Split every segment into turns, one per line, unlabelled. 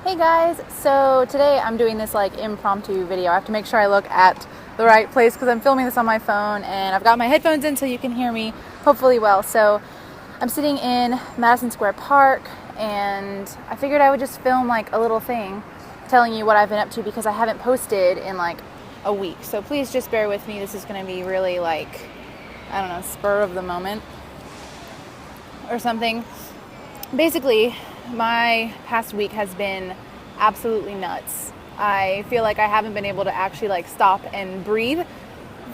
Hey guys, so today I'm doing this like impromptu video. I have to make sure I look at the right place because I'm filming this on my phone and I've got my headphones in so you can hear me hopefully well. So I'm sitting in Madison Square Park and I figured I would just film like a little thing telling you what I've been up to because I haven't posted in like a week. So please just bear with me. This is going to be really like, I don't know, spur of the moment or something. Basically, my past week has been absolutely nuts. I feel like I haven't been able to actually like stop and breathe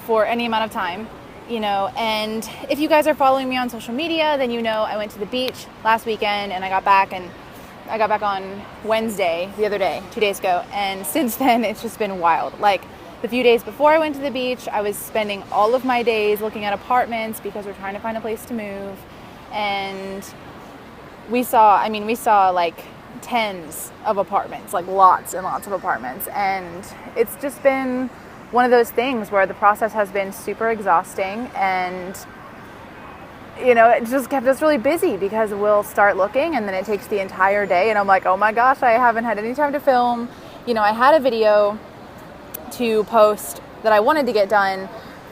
for any amount of time, you know, and if you guys are following me on social media, then you know I went to the beach last weekend and I got back on Wednesday, the other day, 2 days ago, and since then it's just been wild. Like the few days before I went to the beach, I was spending all of my days looking at apartments because we're trying to find a place to move, and we saw like tens of apartments, like lots and lots of apartments. And it's just been one of those things where the process has been super exhausting and, you know, it just kept us really busy because we'll start looking and then it takes the entire day. And I'm like, oh my gosh, I haven't had any time to film. You know, I had a video to post that I wanted to get done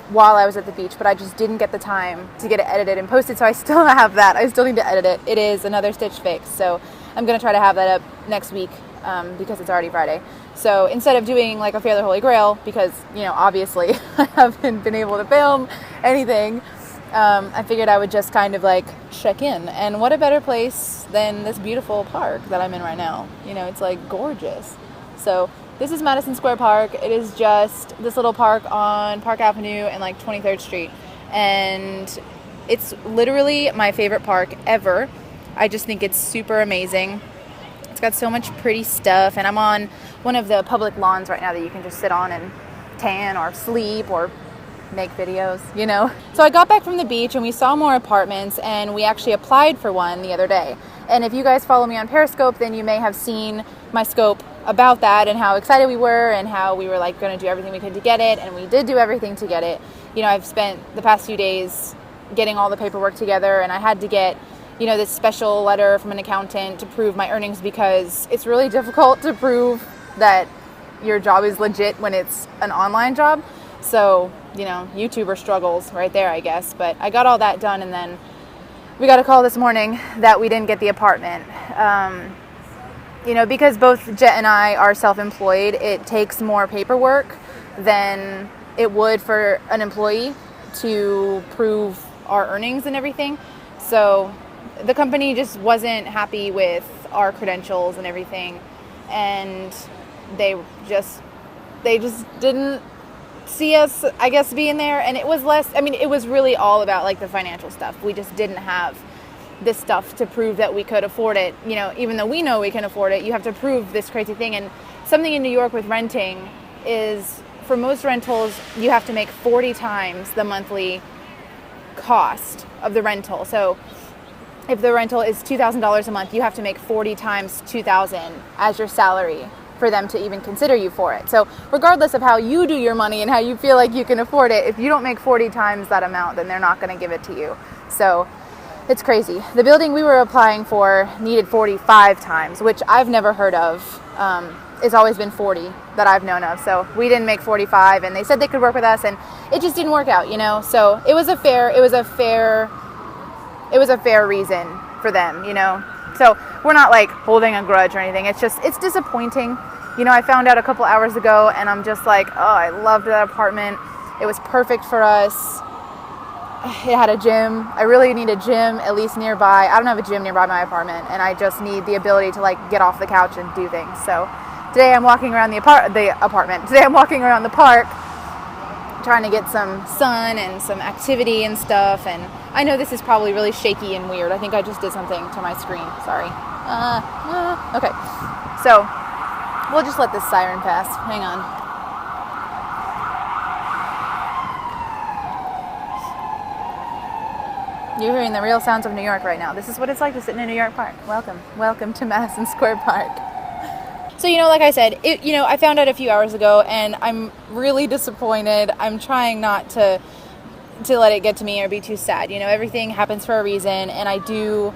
while I was at the beach, but I just didn't get the time to get it edited and posted, so I still have that. I still need to edit it. It is another Stitch fix, so I'm going to try to have that up next week because it's already Friday. So instead of doing like a Fair the Holy Grail, because, you know, obviously I haven't been able to film anything, I figured I would just kind of like check in. And what a better place than this beautiful park that I'm in right now. You know, it's like gorgeous. So this is Madison Square Park. It is just this little park on Park Avenue and like 23rd Street. And it's literally my favorite park ever. I just think it's super amazing. It's got so much pretty stuff. And I'm on one of the public lawns right now that you can just sit on and tan or sleep or make videos, you know. So I got back from the beach and we saw more apartments and we actually applied for one the other day. And if you guys follow me on Periscope, then you may have seen my scope about that and how excited we were and how we were like going to do everything we could to get it, and we did do everything to get it. You know, I've spent the past few days getting all the paperwork together, and I had to get, you know, this special letter from an accountant to prove my earnings because it's really difficult to prove that your job is legit when it's an online job. So, you know, YouTuber struggles right there, I guess. But I got all that done, and then we got a call this morning that we didn't get the apartment. You know, because both Jet and I are self-employed, it takes more paperwork than it would for an employee to prove our earnings and everything. So the company just wasn't happy with our credentials and everything, and they just didn't see us, I guess, being there. And it was less, I mean, it was really all about like the financial stuff. We just didn't have this stuff to prove that we could afford it. You know, even though we know we can afford it, you have to prove this crazy thing. And something in New York with renting is, for most rentals, you have to make 40 times the monthly cost of the rental. So if the rental is $2,000 a month, you have to make 40 times $2,000 as your salary for them to even consider you for it. So regardless of how you do your money and how you feel like you can afford it, if you don't make 40 times that amount, then they're not going to give it to you. So it's crazy. The building we were applying for needed 45 times, which I've never heard of. It's always been 40 that I've known of. So we didn't make 45, and they said they could work with us, and it just didn't work out, you know. So it was a fair reason for them, you know. So we're not like holding a grudge or anything. It's disappointing. You know, I found out a couple hours ago, and I'm just like, oh, I loved that apartment. It was perfect for us. It had a gym. I really need a gym at least nearby. I don't have a gym nearby my apartment, and I just need the ability to like get off the couch and do things. So today I'm walking around the apartment. Today I'm walking around the park trying to get some sun and some activity and stuff. And I know this is probably really shaky and weird. I think I just did something to my screen. Sorry. Okay. So we'll just let this siren pass. Hang on. You're hearing the real sounds of New York right now. This is what it's like to sit in a New York park. Welcome to Madison Square Park. So, you know, like I said, I found out a few hours ago, and I'm really disappointed. I'm trying not to let it get to me or be too sad. You know, everything happens for a reason, and I do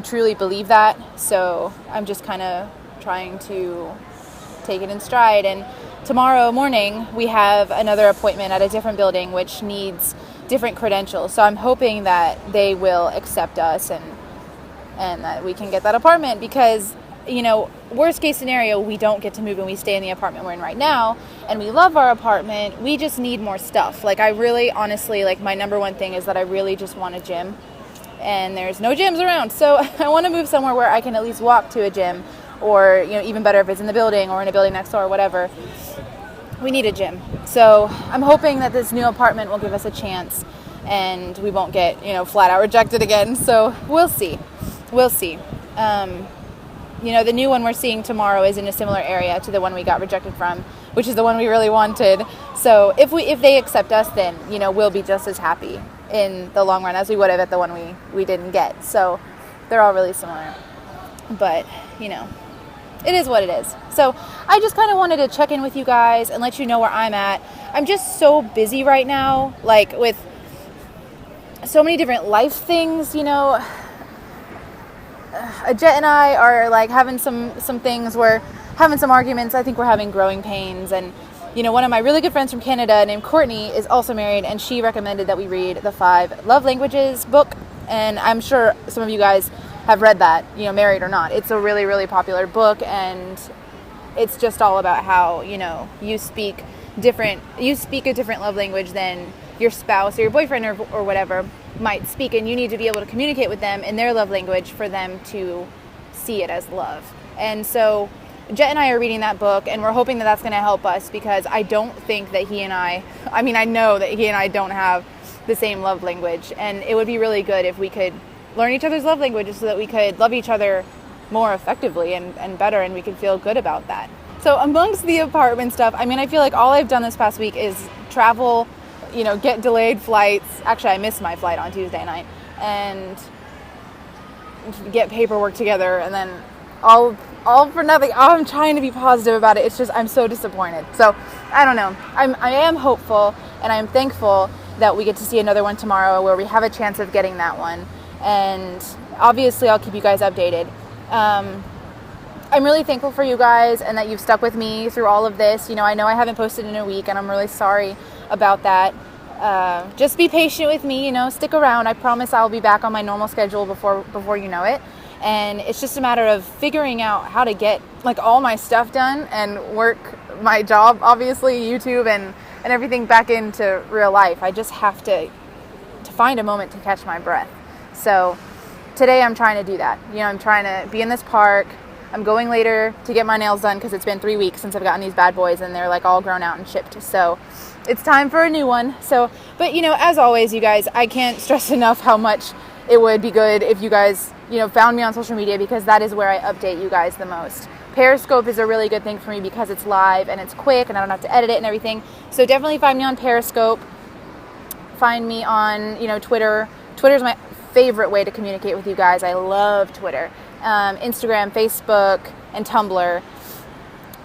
truly believe that. So I'm just kind of trying to take it in stride. And tomorrow morning we have another appointment at a different building which needs different credentials. So I'm hoping that they will accept us and that we can get that apartment because, worst case scenario, we don't get to move and we stay in the apartment we're in right now. And we love our apartment. We just need more stuff. Like, I really, honestly, like, my number one thing is that I really just want a gym. And there's no gyms around. So I want to move somewhere where I can at least walk to a gym. Or, even better if it's in the building or in a building next door or whatever. We need a gym. So I'm hoping that this new apartment will give us a chance and we won't get, flat out rejected again. So we'll see. We'll see. The new one we're seeing tomorrow is in a similar area to the one we got rejected from, which is the one we really wanted. So if they accept us, then, we'll be just as happy in the long run as we would have at the one we didn't get. So they're all really similar. But, it is what it is. So I just kind of wanted to check in with you guys and let you know where I'm at. I'm just so busy right now, like with so many different life things, Jet and I are like having some things. We're having some arguments. I think we're having growing pains. And, one of my really good friends from Canada named Courtney is also married, and she recommended that we read the 5 Love Languages book. And I'm sure some of you guys have read that, married or not. It's a really, really popular book, and it's just all about how, you speak a different love language than your spouse or your boyfriend or whatever might speak, and you need to be able to communicate with them in their love language for them to see it as love. And so Jet and I are reading that book, and we're hoping that that's going to help us, because I don't think that I know that he and I don't have the same love language, and it would be really good if we could learn each other's love languages so that we could love each other more effectively and better, and we could feel good about that. So amongst the apartment stuff, I feel like all I've done this past week is travel, get delayed flights. Actually, I missed my flight on Tuesday night, and get paperwork together, and then all for nothing. I'm trying to be positive about it. It's just, I'm so disappointed. So I don't know. I am hopeful, and I am thankful that we get to see another one tomorrow where we have a chance of getting that one. And obviously I'll keep you guys updated. I'm really thankful for you guys and that you've stuck with me through all of this. I know I haven't posted in a week, and I'm really sorry about that. Just be patient with me, stick around. I promise I'll be back on my normal schedule before you know it. And it's just a matter of figuring out how to get like all my stuff done and work my job, obviously, YouTube and everything back into real life. I just have to find a moment to catch my breath. So today I'm trying to do that. I'm trying to be in this park. I'm going later to get my nails done because it's been 3 weeks since I've gotten these bad boys, and they're like all grown out and chipped. So it's time for a new one. So, but as always, you guys, I can't stress enough how much it would be good if you guys, found me on social media, because that is where I update you guys the most. Periscope is a really good thing for me because it's live and it's quick and I don't have to edit it and everything. So definitely find me on Periscope. Find me on, Twitter. Twitter's my favorite way to communicate with you guys. I love Twitter. Instagram, Facebook, and Tumblr.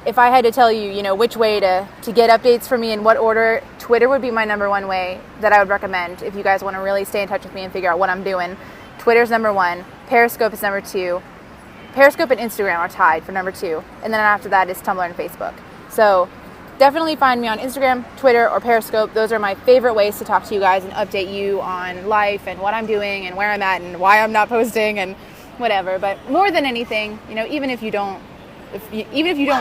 If I had to tell you, which way to get updates from me in what order, Twitter would be my number one way that I would recommend if you guys want to really stay in touch with me and figure out what I'm doing. Twitter's number 1. Periscope is number 2. Periscope and Instagram are tied for number 2. And then after that is Tumblr and Facebook. So definitely find me on Instagram, Twitter, or Periscope. Those are my favorite ways to talk to you guys and update you on life and what I'm doing and where I'm at and why I'm not posting and whatever. But more than anything, even if you don't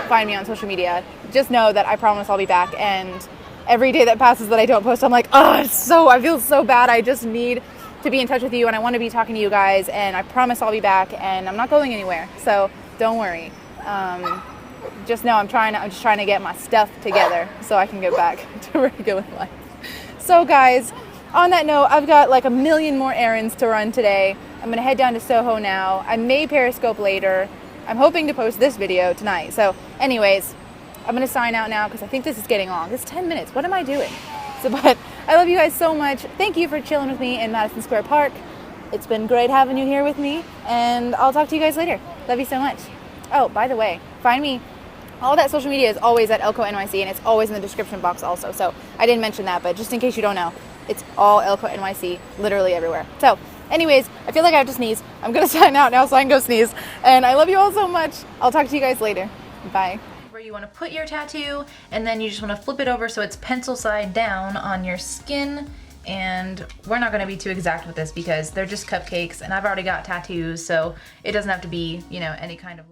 find me on social media, just know that I promise I'll be back. And every day that passes that I don't post, I'm like, I feel so bad. I just need to be in touch with you, and I want to be talking to you guys, and I promise I'll be back, and I'm not going anywhere. So don't worry. Just know I'm just trying to get my stuff together so I can get back to regular life. So guys, on that note, I've got like a million more errands to run today. I'm going to head down to Soho now. I may Periscope later. I'm hoping to post this video tonight. So anyways, I'm going to sign out now because I think this is getting long. It's 10 minutes. What am I doing? But I love you guys so much. Thank you for chilling with me in Madison Square Park. It's been great having you here with me, and I'll talk to you guys later. Love you so much. Oh, by the way, find me. All that social media is always at ellkonyc, and it's always in the description box also. So I didn't mention that, but just in case you don't know, it's all ellkonyc, literally everywhere. So Anyways, I feel like I have to sneeze. I'm gonna sign out now so I can go sneeze. And I love you all so much. I'll talk to you guys later. Bye. Where you want to put your tattoo, and then you just want to flip it over so it's pencil side down on your skin. And we're not going to be too exact with this because they're just cupcakes and I've already got tattoos, so it doesn't have to be, you know, any kind of